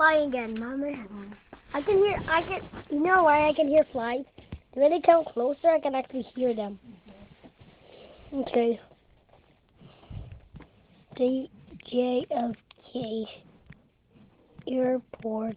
flying again, Mama. You know why I can hear flies? When they come closer, I can actually hear them. Okay. JFK Airport.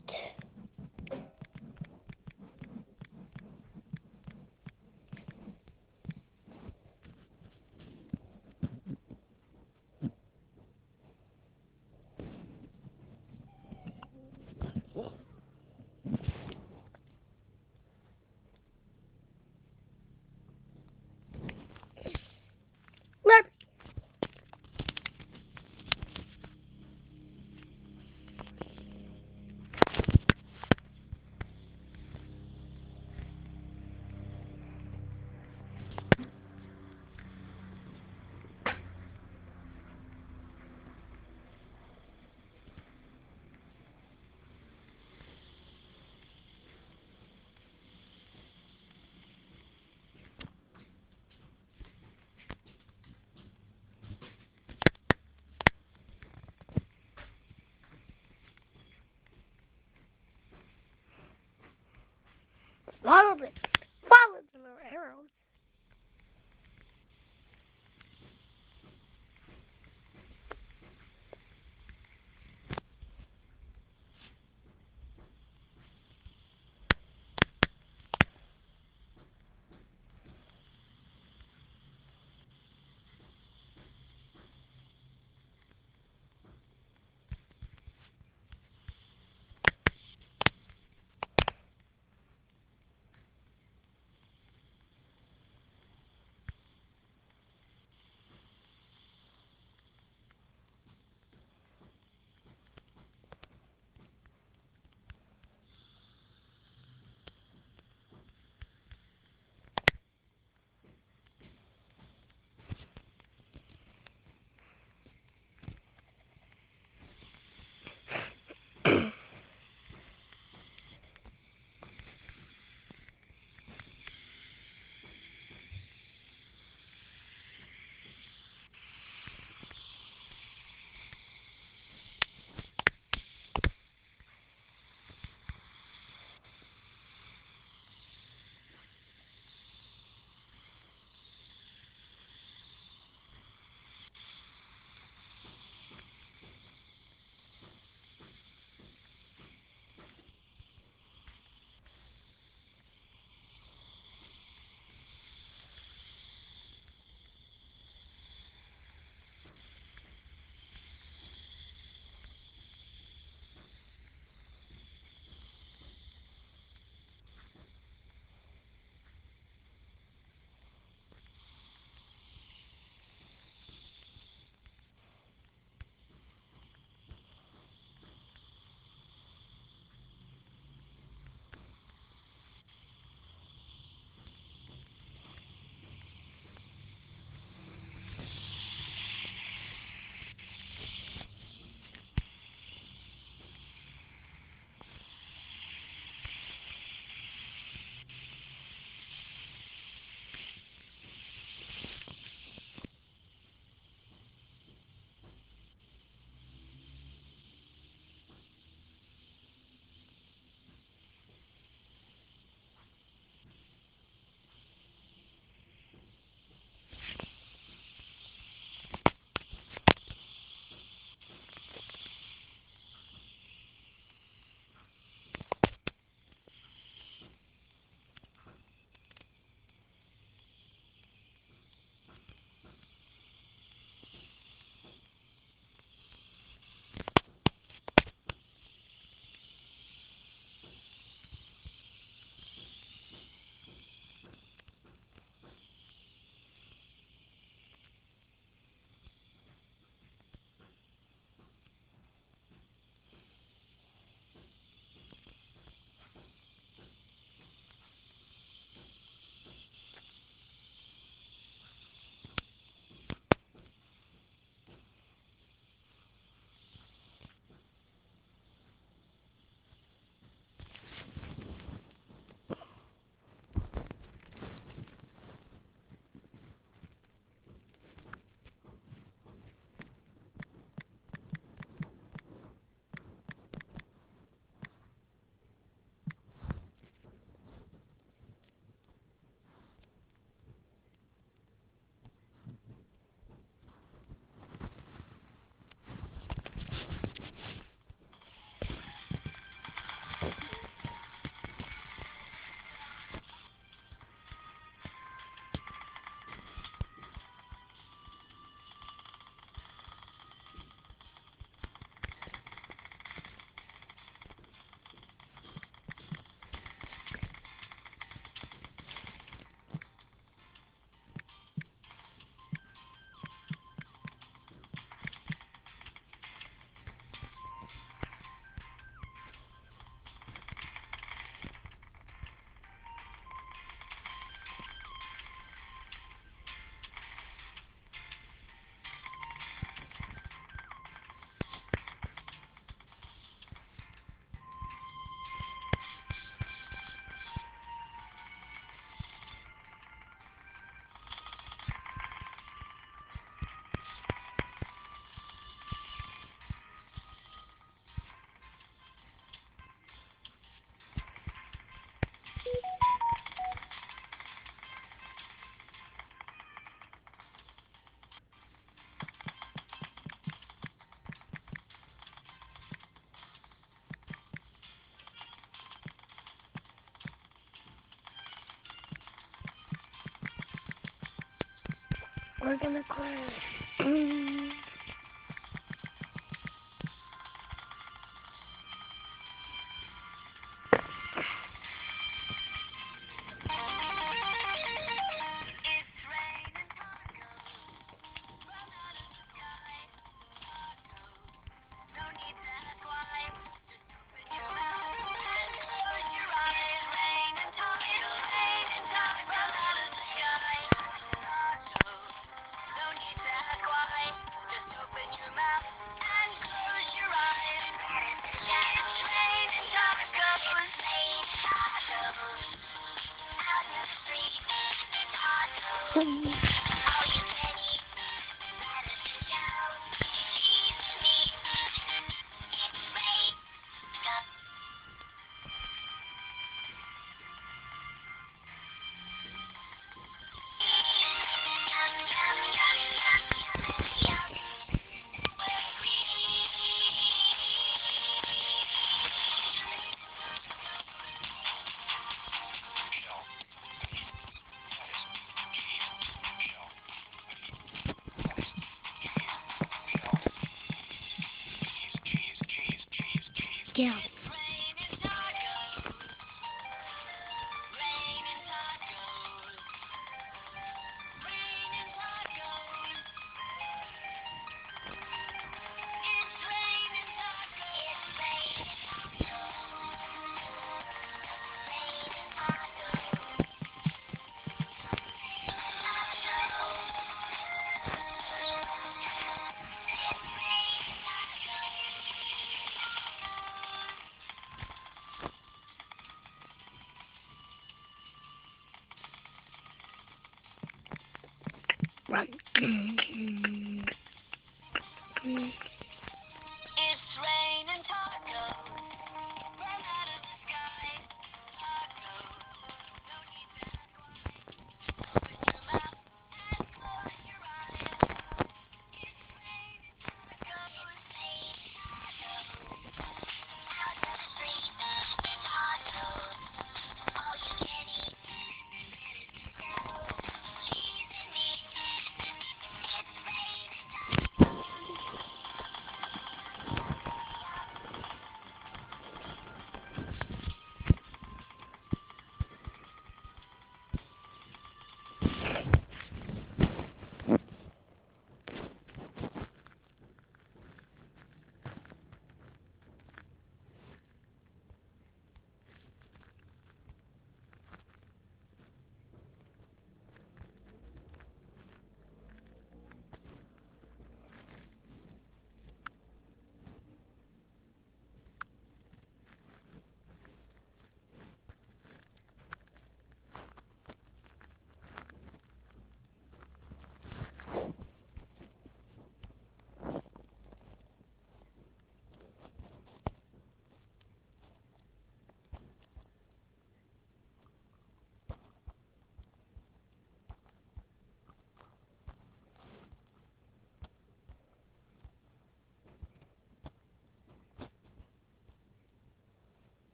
we're gonna play. Yeah.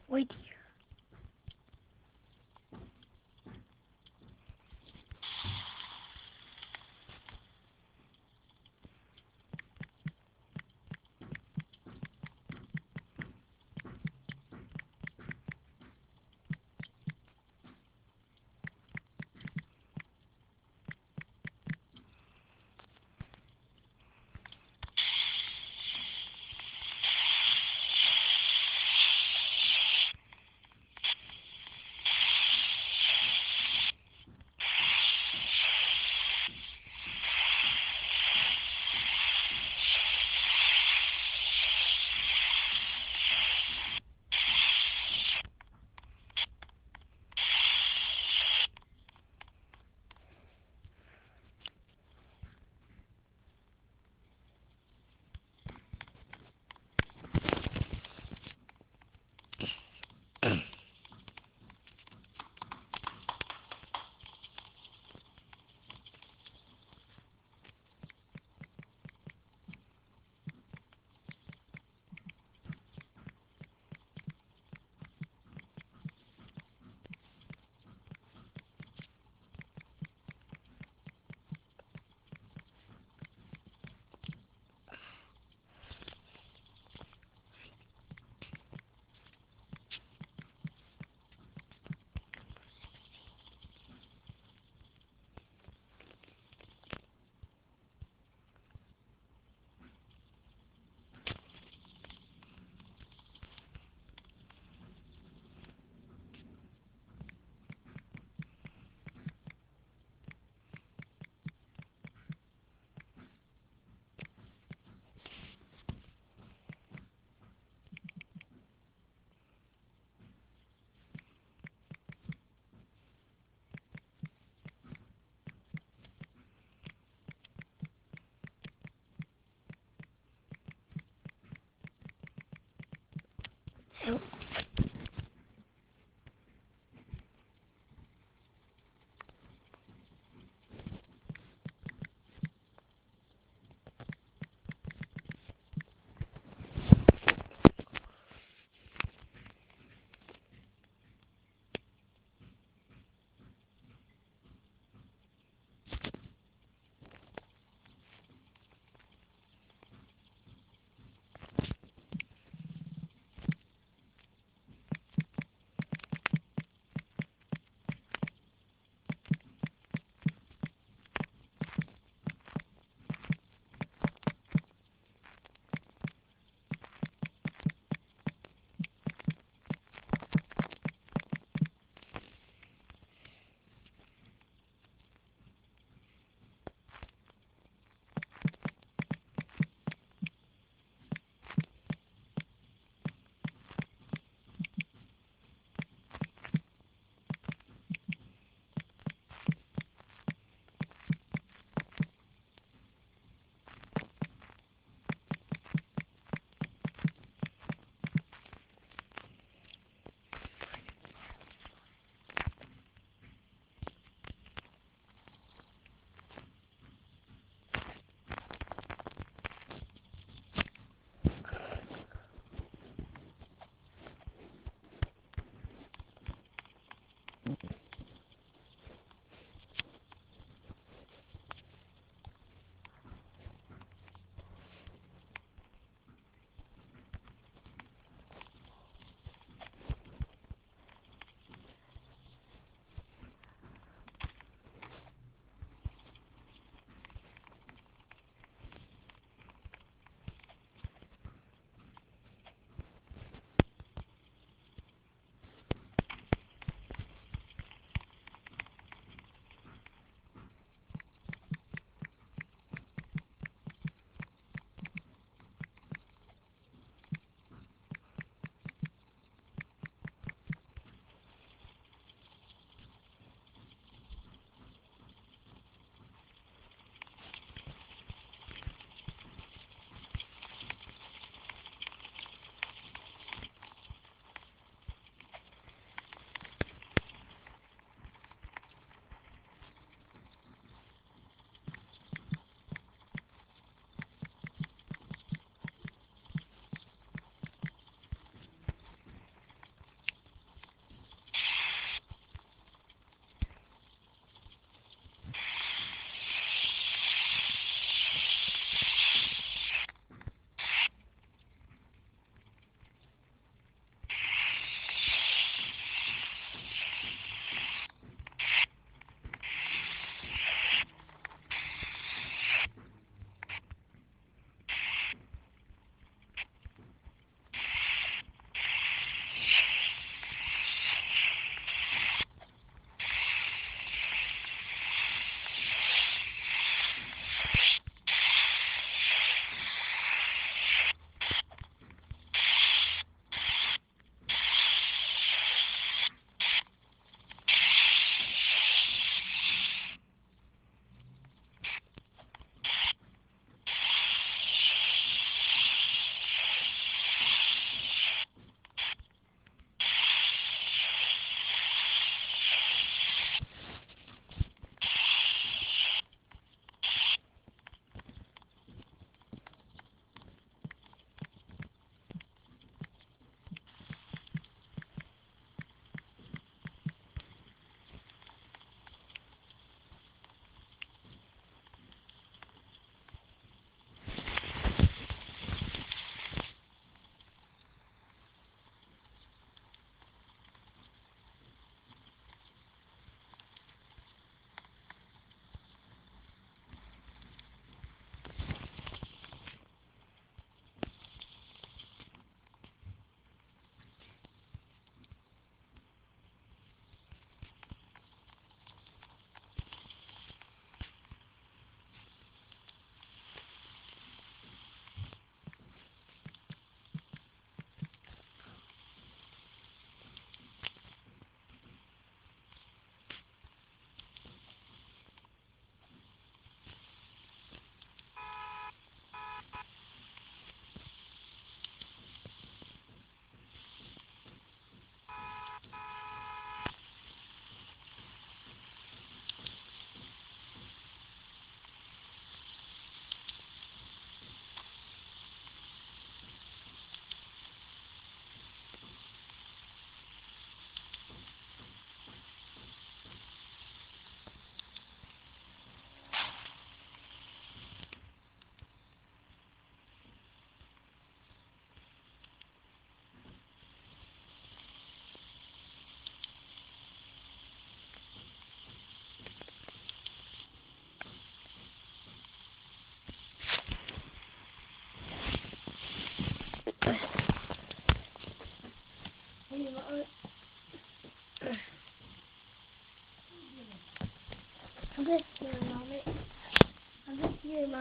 Wait.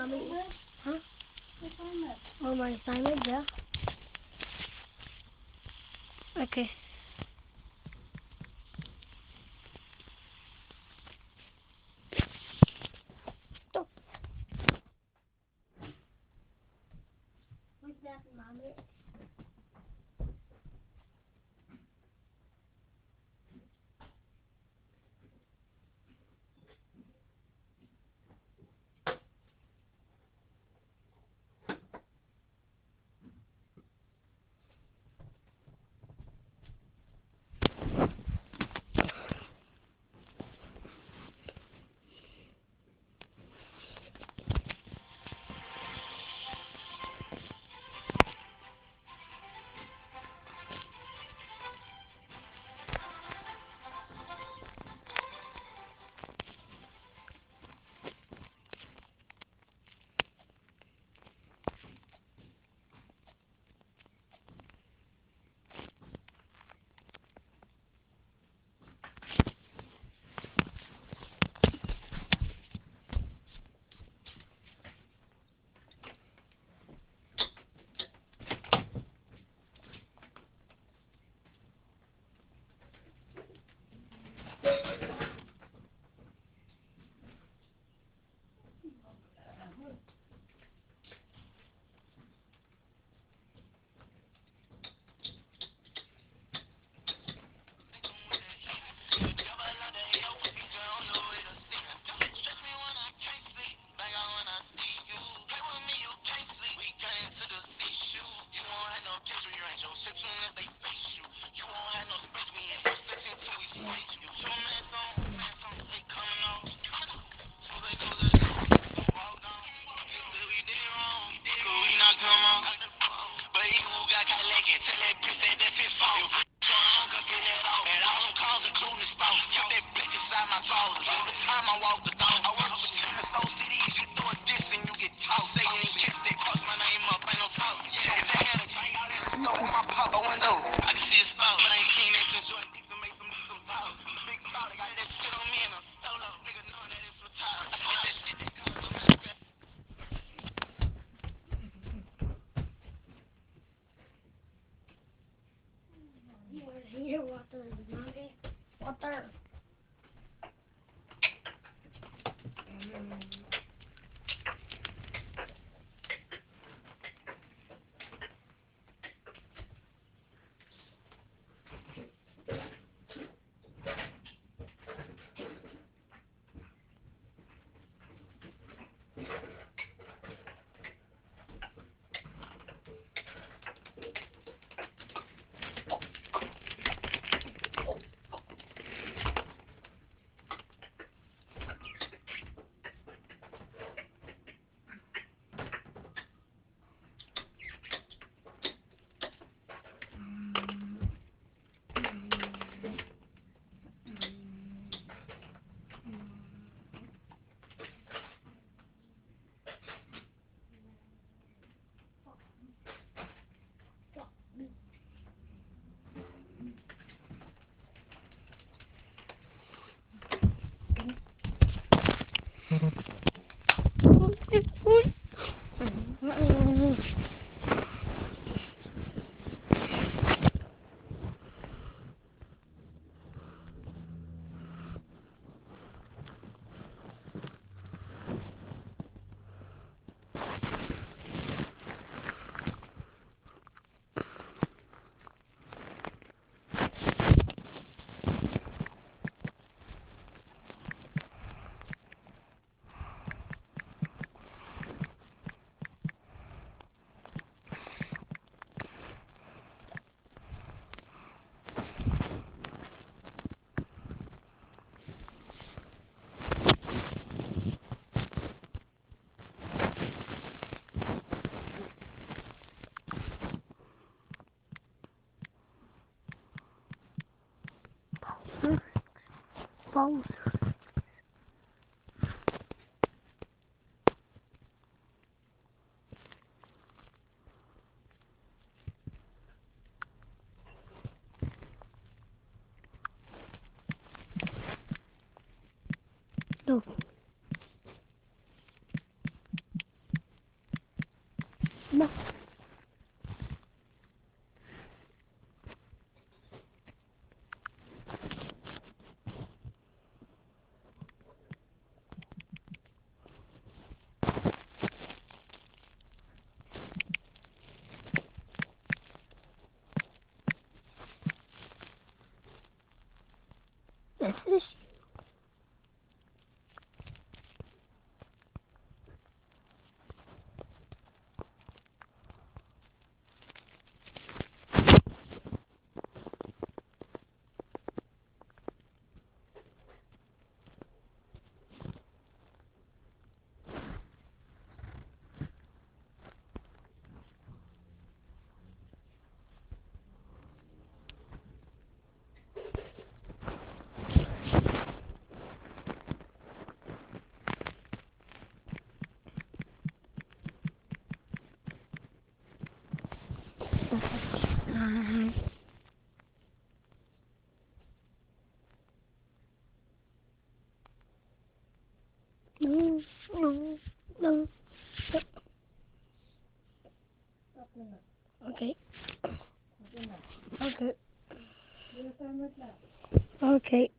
mommy. Huh? Oh, my assignment, yeah. Okay. Stop. What's that, mommy? Here, water, mommy. Water. Bowser. No. This. No, no, no. Okay. Okay. Okay.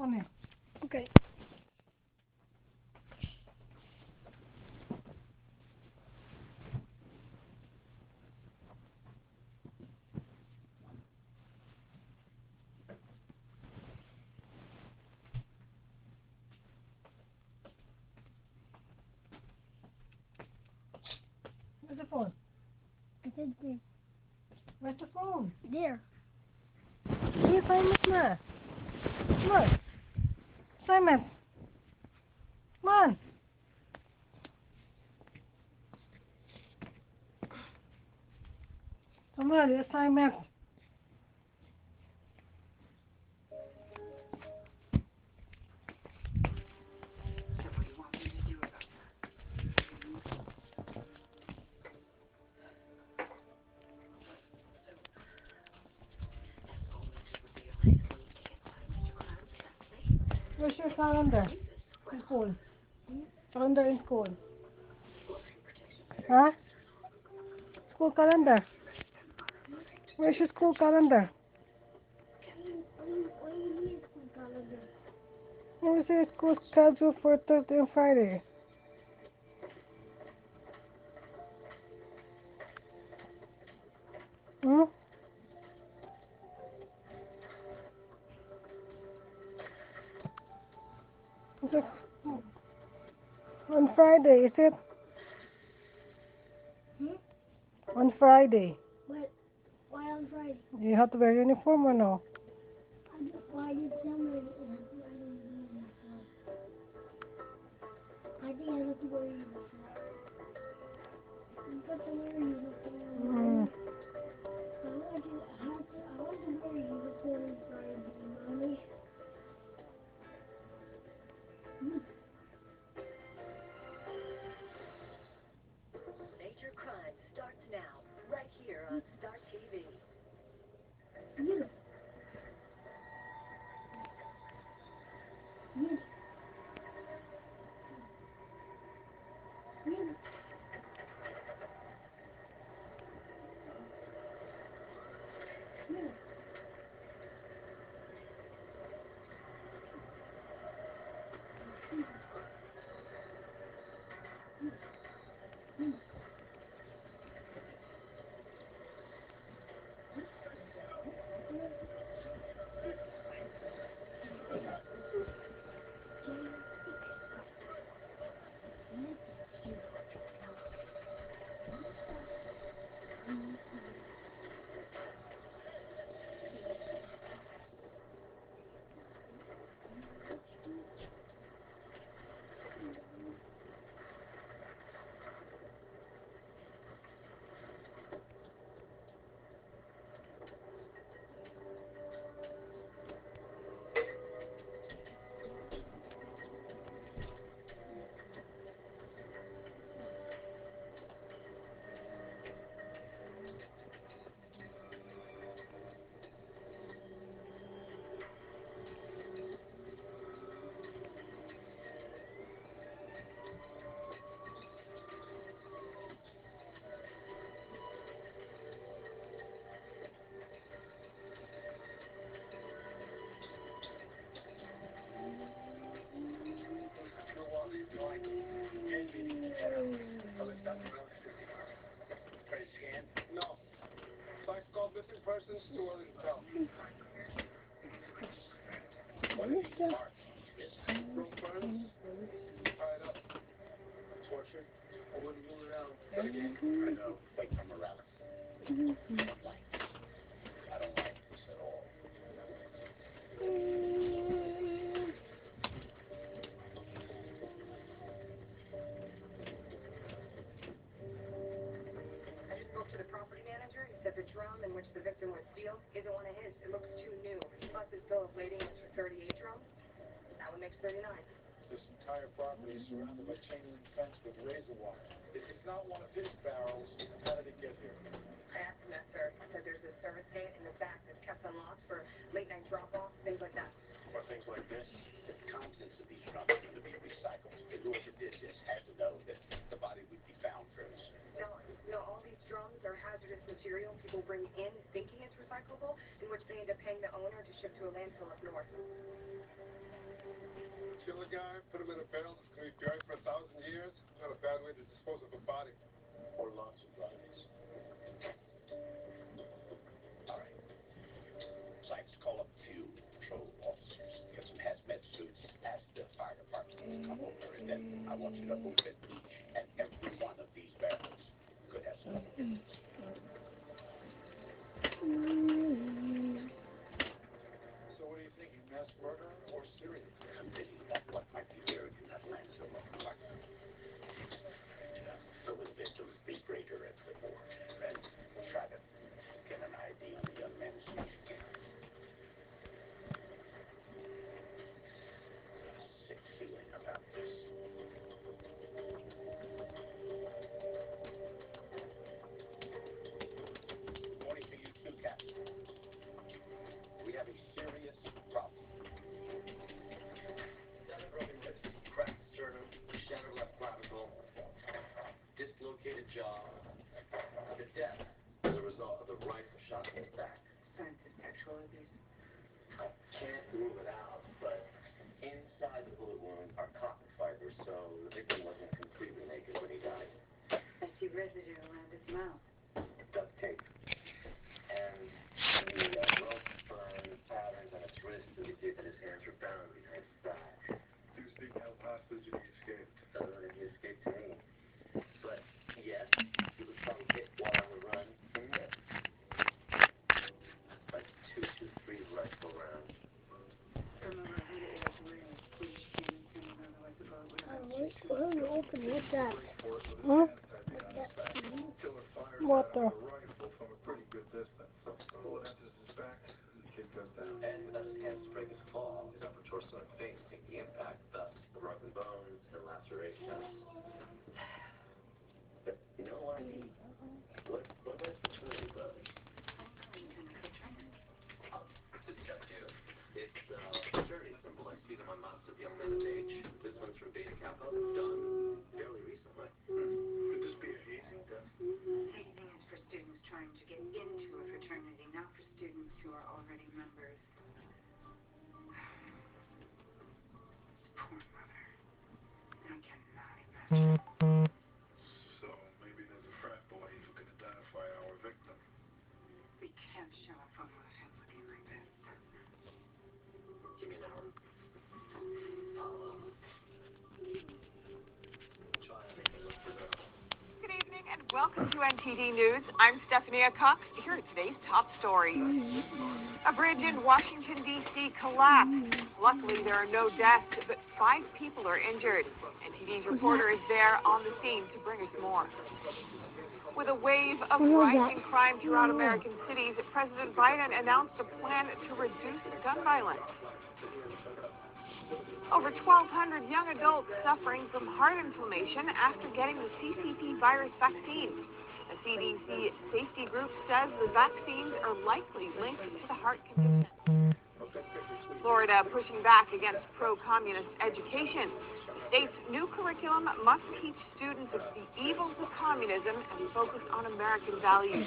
phone here. Okay. Where's the phone? I said there. Where's the phone? There. Here, Simon. Come on. Simon. Come on. Come on, it's Simon. Where's your calendar? In school. Calendar in school. Huh? School calendar. Where's your school calendar? What do you mean school calendar? Where's your school schedule for Thursday and Friday? Hmm? Is it on Friday, is it? On Friday. What? Why on Friday? You have to wear uniform or no? Why did you tell me I don't have uniform? I think I have to wear uniform. You got to wear uniform. I want to wear uniform on Friday, Mommy. Major Crime starts now, right here on Star TV. You. You. You. You. Persons too early to tell. What is that? Broke burns, tied up, tortured. I wouldn't rule it out. But again, I know. Like from Morales. I don't like this at all. I just spoke to the property manager. He said the drum in which the victim was sealed isn't one of his. It looks too new. Plus, his bill of lading is for 38 drums. That one makes 39. This entire property is surrounded by chain link fence with razor wire. If it's not one of his barrels, how did it get here? I asked him that, sir. I said there's a service gate in the back that's kept unlocked for late-night drop-offs, things like that. Or things like this? The contents of these drums need to be recycled. The whoever did this had to know that the body would be found first. No, all these drums are hazardous material people bring in thinking it's recyclable, in which they end up paying the owner to ship to a landfill up north. kill a guy, put him in a barrel that's going to be buried for 1,000 years. Not a bad way to dispose of a body. Or lots of bodies. All right. Sykes, call up a few patrol officers. Get some hazmat suits. Ask the fire department to come over. And then I want you to move it. And every one of these barrels could have some in it. So what are you thinking? Mass murder or serial? I'm thinking that what might be buried in that landfill compartment. So the victims be Brader at the morgue. And try to get an ID on the young man's name. A sick feeling about this. Morning to you too, Captain. We have a serious problem. 7 broken ribs, cracked sternum, shattered left clavicle, dislocated jaw. The death as a result of the rifle shot in the back. Signs of sexual abuse. Can't rule it out, but inside the bullet wound are cotton fibers, so the victim wasn't completely naked when he died. I see residue around his mouth. Duct tape. And the rope burn patterns on his wrist indicate that his hands were bound behind his back. He was being held hostage and he escaped. Doesn't look like he escaped to me. But yes, he was probably hit while on the run and missed. Like 223 rifle rounds. From a Rosita Air balloon, police came and sent him otherwise the boat would have Why don't you open this up? Huh? Killer fired What a the? rifle from a pretty good distance. Bullet enters his back, the kid goes down. And without his hands to break his fall, his upper torso and face take the impact, thus the broken bones and lacerations. But you know what? What was fraternity, brothers? Detective, it's fraternity symbol. I see them on lots of young men of age. This one's from Beta Kappa, done fairly recently. Could this be a hazing death? Hazing is for students trying to get into a fraternity, not for students who are already members. Poor mother. I cannot imagine. So maybe there's a frat boy who can identify our victim. We can't show a photo of him looking like this. Give me an hour. Try and make me look for them. Good evening and welcome to NTD News. I'm Stephanie Cox. Here are today's top stories. A bridge in Washington, D.C. collapsed. Luckily, there are no deaths, but 5 people are injured. NTD's reporter is there on the scene to bring us more. With a wave of rising crime throughout American cities, President Biden announced a plan to reduce gun violence. Over 1,200 young adults suffering from heart inflammation after getting the CCP virus vaccine. The CDC safety group says the vaccines are likely linked to the heart condition. Florida pushing back against pro-communist education. The state's new curriculum must teach students of the evils of communism and focus on American values.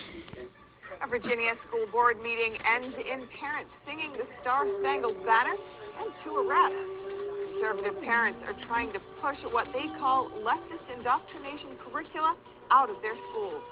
A Virginia school board meeting ends in parents singing the Star-Spangled Banner and 2 arrests. Conservative parents are trying to push what they call leftist indoctrination curricula out of their schools.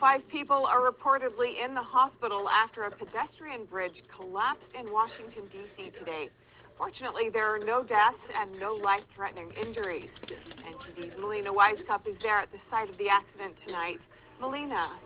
Five people are reportedly in the hospital after a pedestrian bridge collapsed in Washington, D.C. today. Fortunately, there are no deaths and no life-threatening injuries. NTD's Melina Wisecup is there at the site of the accident tonight. Melina.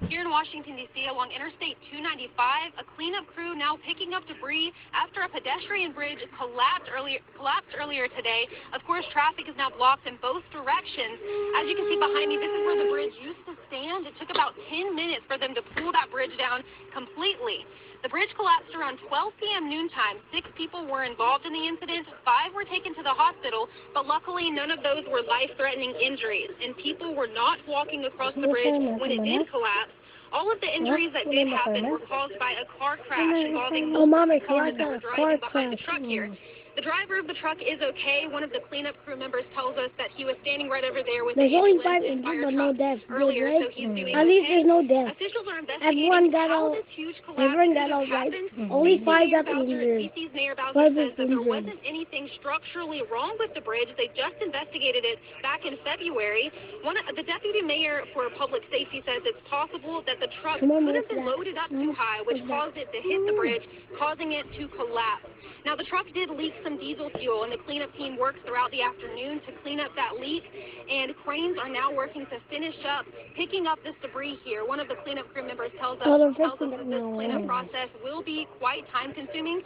Here in Washington, D.C., along Interstate 295, a cleanup crew now picking up debris after a pedestrian bridge collapsed earlier today. Of course, traffic is now blocked in both directions. As you can see behind me, this is where the bridge used to stand. It took about 10 minutes for them to pull that bridge down completely. The bridge collapsed around 12 p.m. noontime. 6 people were involved in the incident. 5 were taken to the hospital, but luckily none of those were life-threatening injuries, and people were not walking across the bridge when it did collapse. All of the injuries that did happen were caused by a car crash involving multiple cars that were driving behind the truck here. The driver of the truck is okay. One of the cleanup crew members tells us that he was standing right over there with There's the only ambulance 5 and fire injured, but no truck deaths. earlier, Right? so he's doing At least okay. there's no deaths. Officials are investigating Everyone got how out. this huge collapse Everyone got could have out right. happened. Only 5 Mayor got Bowser, injured. DC's Mayor Bowser 5 says that there injured. wasn't anything structurally wrong with the bridge. They just investigated it back in February. The deputy mayor for public safety says it's possible that the truck could have been loaded up too high, which caused it to hit the bridge, causing it to collapse. Now, the truck did leak some diesel fuel, and the cleanup team works throughout the afternoon to clean up that leak, and cranes are now working to finish up picking up this debris here. One of the cleanup crew members tells us that this cleanup process will be quite time-consuming.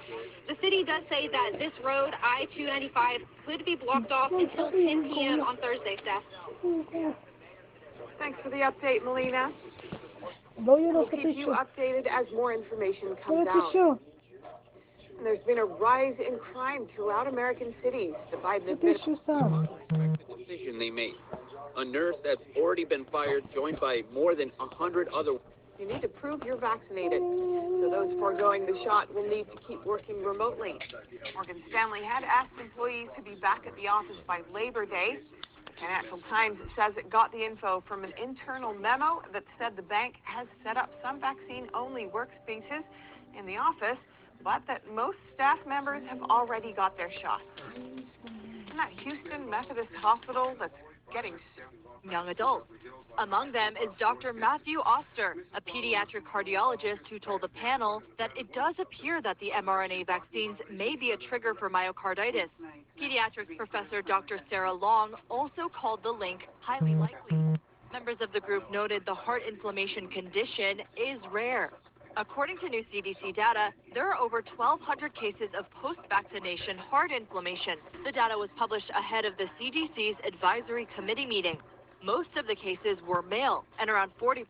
The city does say that this road, I-295, could be blocked off until 10 p.m. on Thursday, Steph. Thanks for the update, Melina. Voy a We'll lo keep que you updated as more information What comes out. show? And there's been a rise in crime throughout American cities. The Biden administration. The decision they made. A nurse that's already been fired, joined by more than 100 other. You need to prove you're vaccinated. So those foregoing the shot will need to keep working remotely. Morgan Stanley had asked employees to be back at the office by Labor Day. The Financial Times says it got the info from an internal memo that said the bank has set up some vaccine-only workspaces in the office, but that most staff members have already got their shots. And that Houston Methodist Hospital that's getting young adults. Among them is Dr. Matthew Oster, a pediatric cardiologist who told the panel that it does appear that the mRNA vaccines may be a trigger for myocarditis. Pediatrics professor Dr. Sarah Long also called the link highly likely. Members of the group noted the heart inflammation condition is rare. According to new CDC data, there are over 1,200 cases of post-vaccination heart inflammation. The data was published ahead of the CDC's advisory committee meeting. Most of the cases were male, and around 40%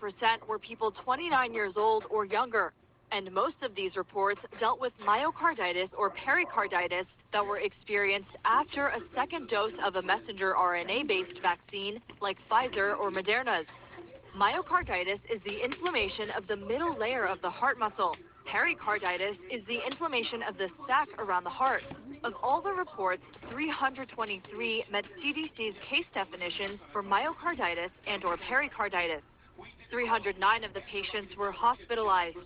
were people 29 years old or younger. And most of these reports dealt with myocarditis or pericarditis that were experienced after a second dose of a messenger RNA-based vaccine like Pfizer or Moderna's. Myocarditis is the inflammation of the middle layer of the heart muscle. Pericarditis is the inflammation of the sac around the heart. Of all the reports, 323 met CDC's case definitions for myocarditis and or pericarditis. 309 of the patients were hospitalized.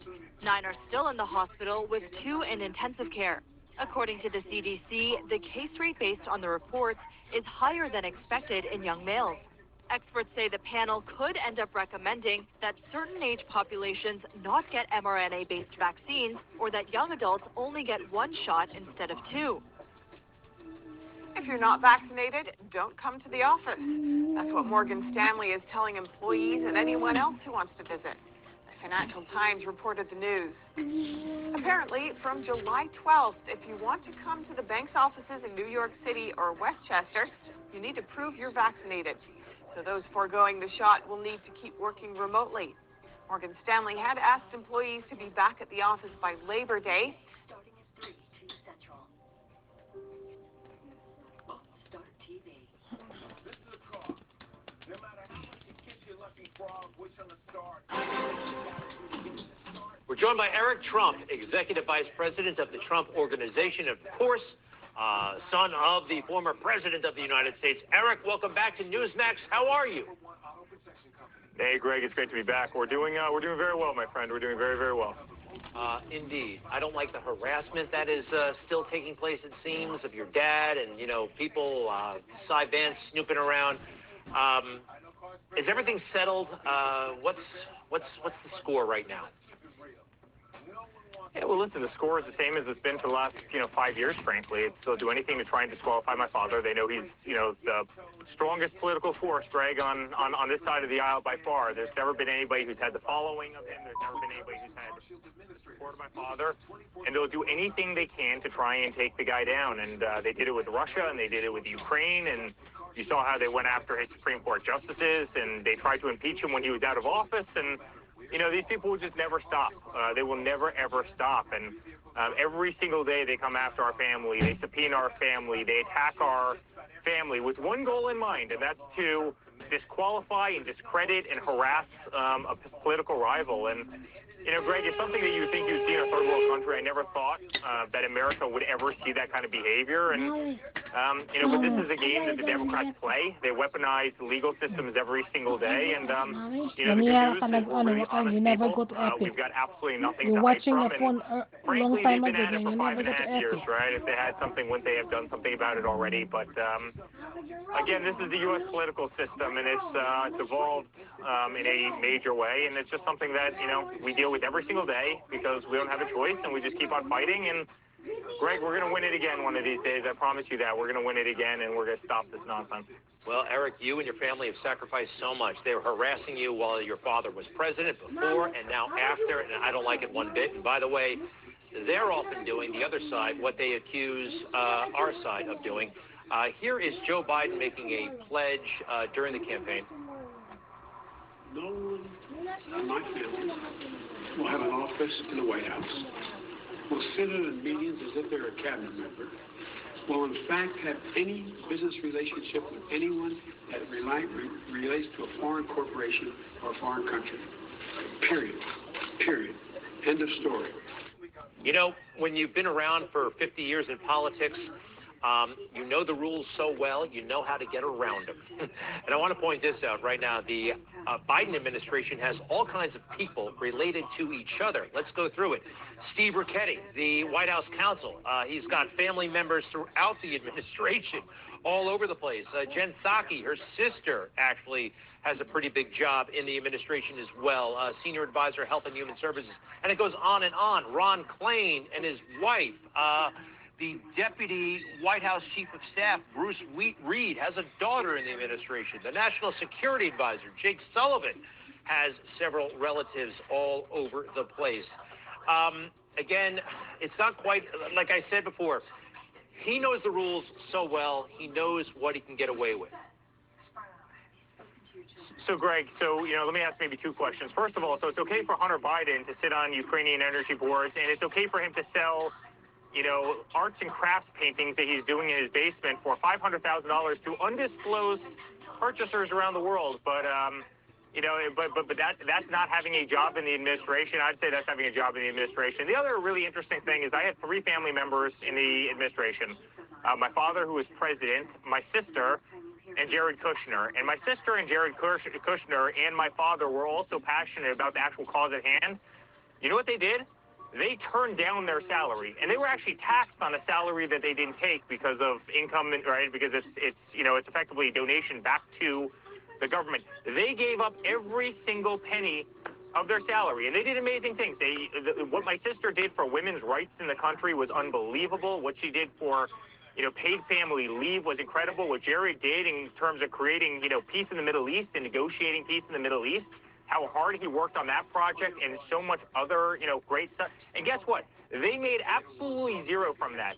9 are still in the hospital, with 2 in intensive care. According to the CDC, the case rate based on the reports is higher than expected in young males. Experts say the panel could end up recommending that certain age populations not get mRNA-based vaccines, or that young adults only get 1 shot instead of 2. If you're not vaccinated, don't come to the office. That's what Morgan Stanley is telling employees and anyone else who wants to visit. The Financial Times reported the news. Apparently, from July 12th, if you want to come to the bank's offices in New York City or Westchester, you need to prove you're vaccinated. So those foregoing the shot will need to keep working remotely. Morgan Stanley had asked employees to be back at the office by Labor Day. We're joined by Eric Trump, Executive Vice President of the Trump Organization, of course, son of the former President of the United States. Eric, welcome back to Newsmax. How are you? Hey, Greg, it's great to be back. We're doing very well, my friend. We're doing very, very well. Indeed. I don't like the harassment that is still taking place, it seems, of your dad and, people, Cy Vance snooping around. Is everything settled? What's the score right now? Yeah, well, listen, the score is the same as it's been for the last, 5 years, frankly. They'll do anything to try and disqualify my father. They know he's, the strongest political force, Greg, on this side of the aisle by far. There's never been anybody who's had the following of him. There's never been anybody who's had the support of my father. And they'll do anything they can to try and take the guy down. And they did it with Russia, and they did it with Ukraine, and you saw how they went after his Supreme Court justices, and they tried to impeach him when he was out of office, and these people will just never stop. They will never, ever stop. And every single day they come after our family. They subpoena our family. They attack our family with one goal in mind, and that's to disqualify and discredit and harass a political rival. And, You know, Greg, it's something that you would think you'd see in a third world country. I never thought that America would ever see that kind of behavior. And, you know, but this is a game that the Democrats play. They weaponize the legal systems every single day. And, you know, the good news is we're really honest people. We've got absolutely nothing to hide from. And frankly, they've been at it for 5.5 years, right? If they had something, wouldn't they have done something about it already? But, again, this is the U.S. political system, and it's evolved in a major way. And it's just something that, you know, we deal with every single day because we don't have a choice, and we just keep on fighting. And Greg, we're going to win it again one of these days. I promise you that. We're going to win it again, and we're going to stop this nonsense. Well, Eric, you and your family have sacrificed so much. They were harassing you while your father was president, before and now after, and I don't like it one bit. And by the way, they're often doing, the other side, what they accuse our side of doing. Here is Joe Biden making a pledge during the campaign. No one in my family will have an office in the White House, will sit in meetings as if they're a cabinet member, will in fact have any business relationship with anyone that relates to a foreign corporation or a foreign country. Period. Period. End of story. You know, when you've been around for 50 years in politics, you know the rules so well, you know how to get around them. And I want to point this out right now. The Biden administration has all kinds of people related to each other. Let's go through it. Steve Ricchetti, the White House counsel. He's got family members throughout the administration, all over the place. Jen Psaki, her sister, actually has a pretty big job in the administration as well. Senior advisor, Health and Human Services. And it goes on and on. Ron Klain and his wife. The Deputy White House Chief of Staff, Bruce Reed, has a daughter in the administration. The National Security Advisor, Jake Sullivan, has several relatives all over the place. Again, it's not quite, like I said before, he knows the rules so well, he knows what he can get away with. So, Greg, you know, let me ask maybe two questions. First of all, so it's okay for Hunter Biden to sit on Ukrainian energy boards, and it's okay for him to sell, you know, arts and crafts paintings that he's doing in his basement for $500,000 to undisclosed purchasers around the world. But, you know, but that's not having a job in the administration. I'd say that's having a job in the administration. The other really interesting thing is I had 3 family members in the administration. My father, who was president, my sister, and Jared Kushner. And my sister and Jared Kushner and my father were also passionate about the actual cause at hand. You know what they did? They turned down their salary, and they were actually taxed on a salary that they didn't take because of income, right? Because it's you know, it's effectively a donation back to the government. They gave up every single penny of their salary, and they did amazing things. What my sister did for women's rights in the country was unbelievable. What she did for, you know, paid family leave was incredible. What Jared did in terms of creating, you know, peace in the Middle East and negotiating peace in the Middle East, how hard he worked on that project and so much other, you know, great stuff. And guess what? They made absolutely zero from that.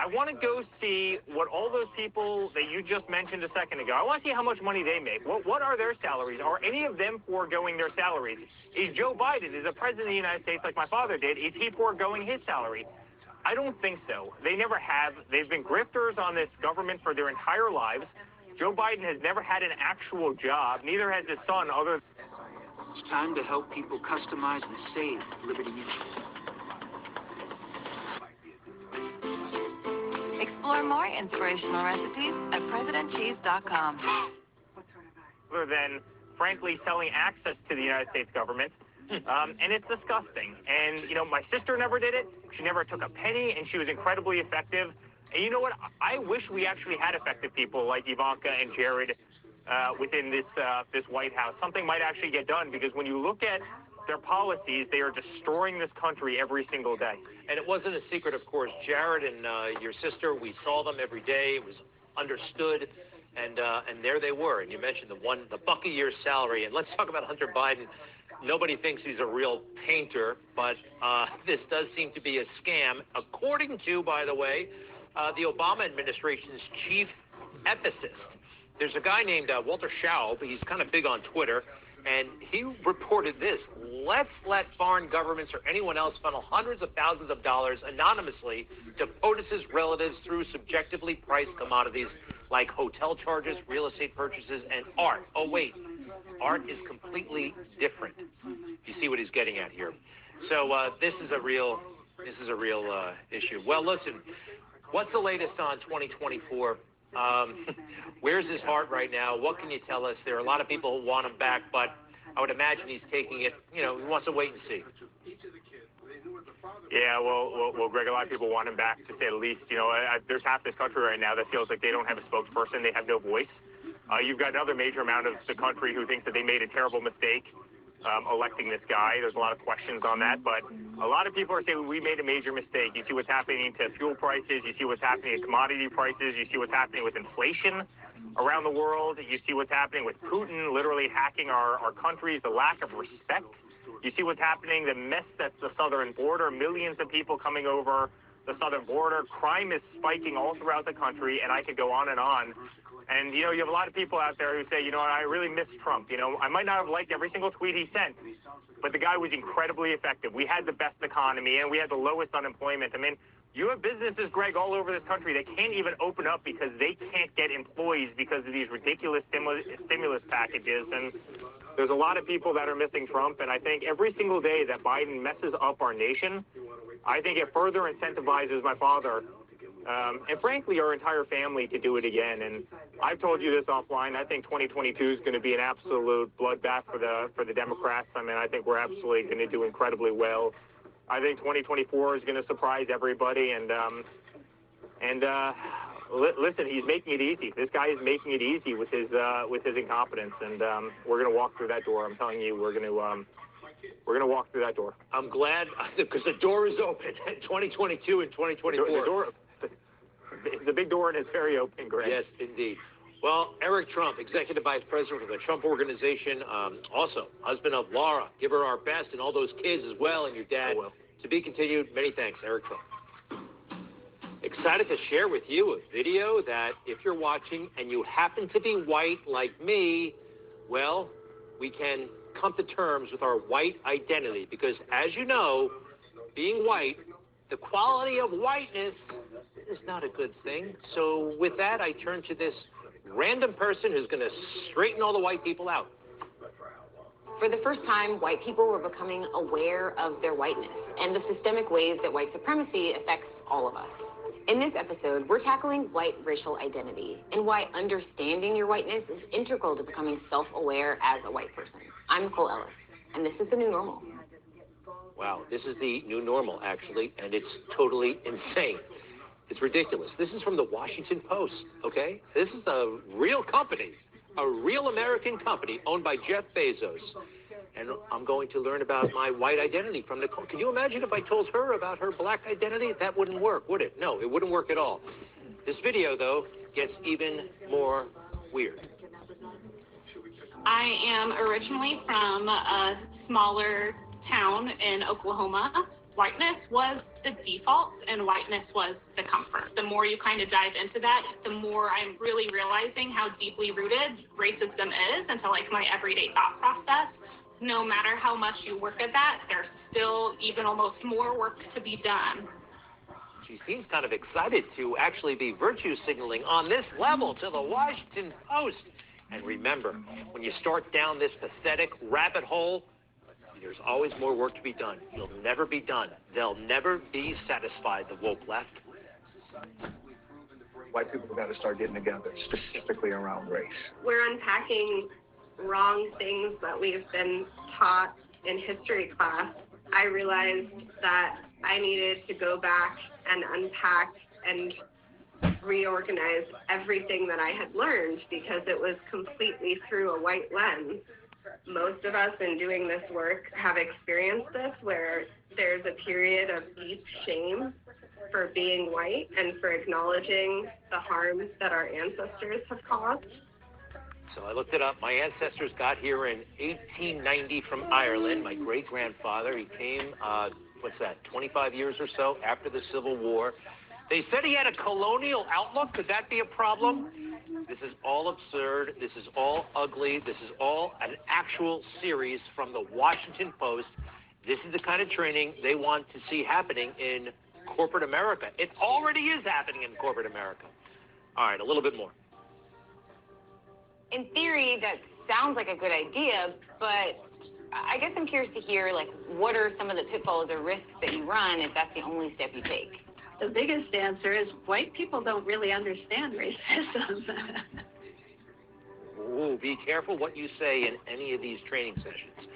I want to go see what all those people that you just mentioned a second ago, I want to see how much money they make. What are their salaries? Are any of them foregoing their salaries? Is Joe Biden, is a president of the United States like my father did, is he foregoing his salary? I don't think so. They never have. They've been grifters on this government for their entire lives. Joe Biden has never had an actual job. Neither has his son, other. It's time to help people customize and save Liberty Mutual. Explore more inspirational recipes at PresidentCheese.com. Other than, frankly, selling access to the United States government. And it's disgusting. And, you know, my sister never did it. She never took a penny, and she was incredibly effective. And you know what? I wish we actually had effective people like Ivanka and Jared within this White House. Something might actually get done, because when you look at their policies, they are destroying this country every single day. And it wasn't a secret, of course. Jared and your sister, we saw them every day. It was understood. And there they were. And you mentioned the buck a year salary. And let's talk about Hunter Biden. Nobody thinks he's a real painter, but this does seem to be a scam, according to, by the way, the Obama administration's chief ethicist. There's a guy named Walter Schaub. He's kind of big on Twitter, and he reported this: let's let foreign governments or anyone else funnel hundreds of thousands of dollars anonymously to POTUS's relatives through subjectively priced commodities like hotel charges, real estate purchases, and art. Oh, wait. Art is completely different. You see what he's getting at here. So this is a real issue. Well, listen, what's the latest on 2024? Where's his heart right now? What can you tell us? There are a lot of people who want him back, but I would imagine he's taking it, he wants to wait and see. Yeah, well, Greg, a lot of people want him back, to say the least. There's half this country right now that feels like they don't have a spokesperson. They have no voice. You've got another major amount of the country who thinks that they made a terrible mistake electing this guy. There's a lot of questions on that, but a lot of people are saying we made a major mistake. You see what's happening to fuel prices. You see what's happening to commodity prices. You see what's happening with inflation around the world. You see what's happening with Putin literally hacking our countries, the lack of respect. You see what's happening, the mess that's the southern border, millions of people coming over the southern border. Crime is spiking all throughout the country, and I could go on and on. And, you have a lot of people out there who say, I really miss Trump. I might not have liked every single tweet he sent, but the guy was incredibly effective. We had the best economy, and we had the lowest unemployment. I mean, you have businesses, Greg, all over this country that can't even open up because they can't get employees because of these ridiculous stimulus packages. And there's a lot of people that are missing Trump. And I think every single day that Biden messes up our nation, I think it further incentivizes my father and frankly, our entire family to do it again. And I've told you this offline. I think 2022 is going to be an absolute bloodbath for the Democrats. I mean, I think we're absolutely going to do incredibly well. I think 2024 is going to surprise everybody. And listen, he's making it easy. This guy is making it easy with his incompetence. And we're going to walk through that door. I'm telling you, we're going to walk through that door. I'm glad because the door is open. 2022 and 2024. The big door and it's very open, Greg. Yes, indeed. Well, Eric Trump, Executive Vice President of the Trump Organization, also husband of Laura. Give her our best and all those kids as well, and your dad. To be continued. Many thanks, Eric Trump. Excited to share with you a video that if you're watching and you happen to be white like me, well, we can come to terms with our white identity because, as you know, being white, the quality of whiteness is not a good thing. So with that, I turn to this random person who's going to straighten all the white people out. For the first time, white people were becoming aware of their whiteness and the systemic ways that white supremacy affects all of us. In this episode, we're tackling white racial identity and why understanding your whiteness is integral to becoming self-aware as a white person. I'm Nicole Ellis, and this is the new normal. Wow, this is the new normal, actually, and it's totally insane. It's ridiculous. This is from the Washington Post, okay? This is a real company, a real American company owned by Jeff Bezos. And I'm going to learn about my white identity from Nicole. Can you imagine if I told her about her black identity? That wouldn't work, would it? No, it wouldn't work at all. This video, though, gets even more weird. I am originally from a smaller town in Oklahoma. Whiteness was the default and whiteness was the comfort. The more you kind of dive into that, the more I'm really realizing how deeply rooted racism is into like my everyday thought process. No matter how much you work at that, there's still even almost more work to be done. She seems kind of excited to actually be virtue signaling on this level to the Washington Post. And remember, when you start down this pathetic rabbit hole, there's always more work to be done. You'll never be done. They'll never be satisfied, the woke left. White people have got to start getting together, specifically around race. We're unpacking wrong things that we've been taught in history class. I realized that I needed to go back and unpack and reorganize everything that I had learned because it was completely through a white lens. Most of us in doing this work have experienced this where there's a period of deep shame for being white and for acknowledging the harms that our ancestors have caused. So I looked it up. My ancestors got here in 1890 from Ireland. My great-grandfather, he came, 25 years or so after the Civil War. They said he had a colonial outlook. Could that be a problem? This is all absurd. This is all ugly. This is all an actual series from the Washington Post. This is the kind of training they want to see happening in corporate America. It already is happening in corporate America. All right, a little bit more. In theory, that sounds like a good idea, but I guess I'm curious to hear, like, what are some of the pitfalls or risks that you run if that's the only step you take? The biggest answer is white people don't really understand racism. Ooh, be careful what you say in any of these training sessions.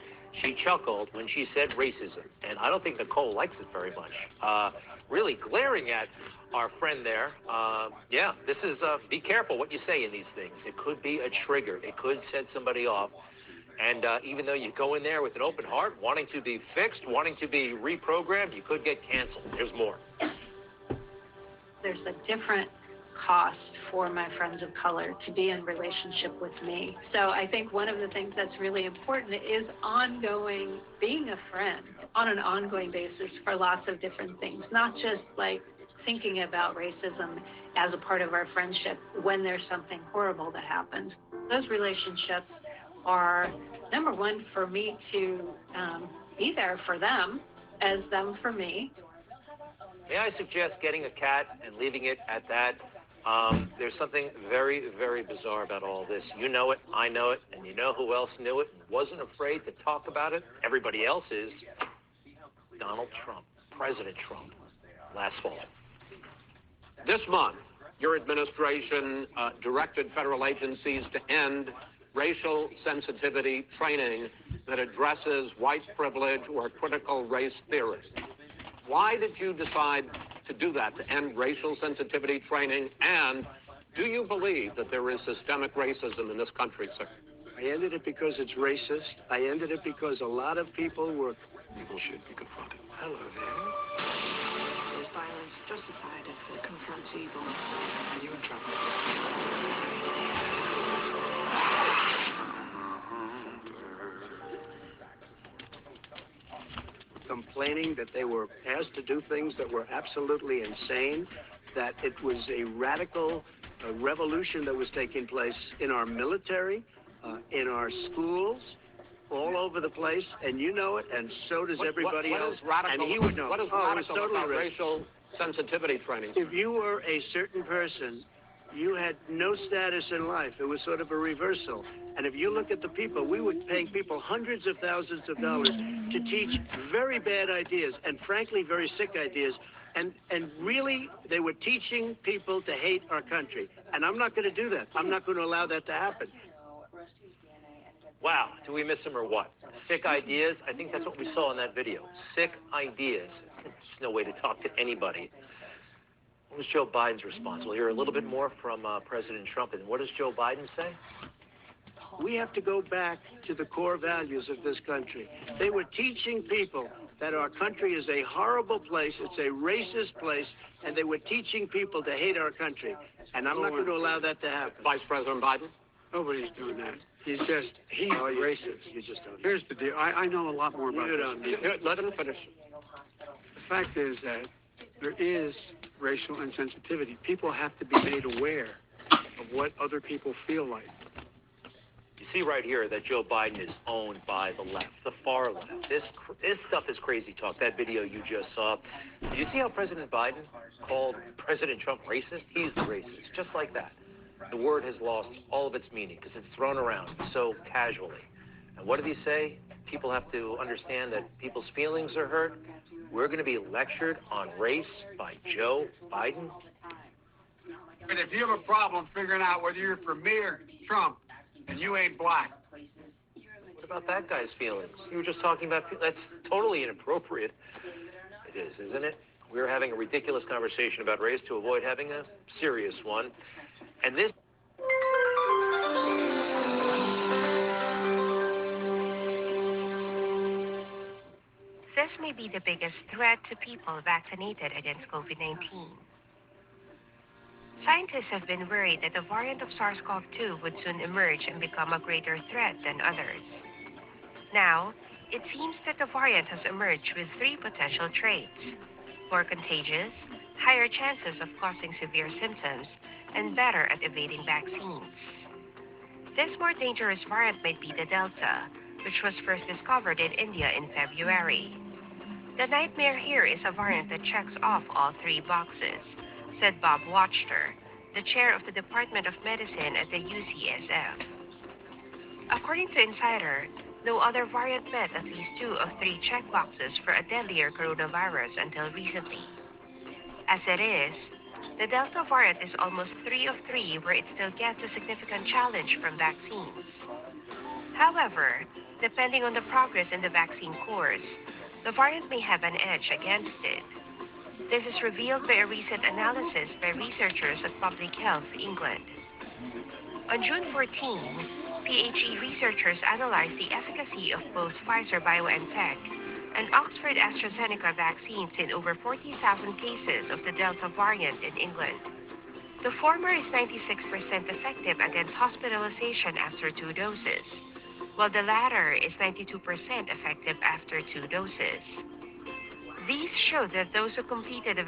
She chuckled when she said racism, and I don't think Nicole likes it very much. Really glaring at our friend there. Yeah, this is, be careful what you say in these things. It could be a trigger. It could set somebody off. And even though you go in there with an open heart, wanting to be fixed, wanting to be reprogrammed, you could get canceled. There's more. There's a different cost for my friends of color to be in relationship with me. So I think one of the things that's really important is ongoing, being a friend on an ongoing basis for lots of different things, not just like thinking about racism as a part of our friendship when there's something horrible that happens. Those relationships are, number one, for me to be there for them as them for me. May I suggest getting a cat and leaving it at that? There's something very, very bizarre about all this. You know it, I know it, and you know who else knew it and wasn't afraid to talk about it? Everybody else is. Donald Trump, President Trump, last fall. This month, your administration directed federal agencies to end racial sensitivity training that addresses white privilege or critical race theory. Why did you decide to do that, to end racial sensitivity training? And do you believe that there is systemic racism in this country, sir? I ended it because it's racist. I ended it because a lot of people should be confronted. Hello there. Is violence justified if it confronts evil? Are you in trouble? Complaining that they were asked to do things that were absolutely insane, that it was a radical revolution that was taking place in our military, in our schools, all over the place, and you know it, and so does everybody else. Radical, and he would know. What is radical totally about racial sensitivity training? If you were a certain person, you had no status in life. It was sort of a reversal. And if you look at the people, we were paying people hundreds of thousands of dollars to teach very bad ideas and, frankly, very sick ideas. And really, they were teaching people to hate our country. And I'm not going to do that. I'm not going to allow that to happen. Wow, do we miss him or what? Sick ideas? I think that's what we saw in that video. Sick ideas. There's no way to talk to anybody. What was Joe Biden's response? We'll hear a little bit more from President Trump. And what does Joe Biden say? We have to go back to the core values of this country. They were teaching people that our country is a horrible place, it's a racist place, and they were teaching people to hate our country. And I'm not going to allow that to happen. Vice President Biden? Nobody's doing that. He's racist. You just don't. Here's the deal. I know a lot more about this. Let him finish. The fact is that there is racial insensitivity. People have to be made aware of what other people feel like. You see right here that Joe Biden is owned by the left, the far left. This stuff is crazy talk. That video you just saw. Did you see how President Biden called President Trump racist? He's the racist, just like that. The word has lost all of its meaning because it's thrown around so casually. And what did he say? People have to understand that people's feelings are hurt. We're going to be lectured on race by Joe Biden. And if you have a problem figuring out whether you're for me or Trump, and you ain't black. What about that guy's feelings? You were just talking about, that's totally inappropriate. It is, isn't it? We're having a ridiculous conversation about race to avoid having a serious one. And this... This may be the biggest threat to people vaccinated against COVID-19. Scientists have been worried that a variant of SARS-CoV-2 would soon emerge and become a greater threat than others. Now, it seems that the variant has emerged with three potential traits: more contagious, higher chances of causing severe symptoms, and better at evading vaccines. This more dangerous variant might be the Delta, which was first discovered in India in February. The nightmare here is a variant that checks off all three boxes, said Bob Wachter, the chair of the Department of Medicine at the UCSF. According to Insider, No other variant met at least 2 of 3 checkboxes for a deadlier coronavirus until recently. As it is, the Delta variant is almost 3 of 3 where it still gets a significant challenge from vaccines. However, depending on the progress in the vaccine course, the variant may have an edge against it. This is revealed by a recent analysis by researchers at Public Health England. On June 14, PHE researchers analyzed the efficacy of both Pfizer-BioNTech and Oxford-AstraZeneca vaccines in over 40,000 cases of the Delta variant in England. The former is 96% effective against hospitalization after 2 doses, while the latter is 92% effective after 2 doses. These show that those who completed the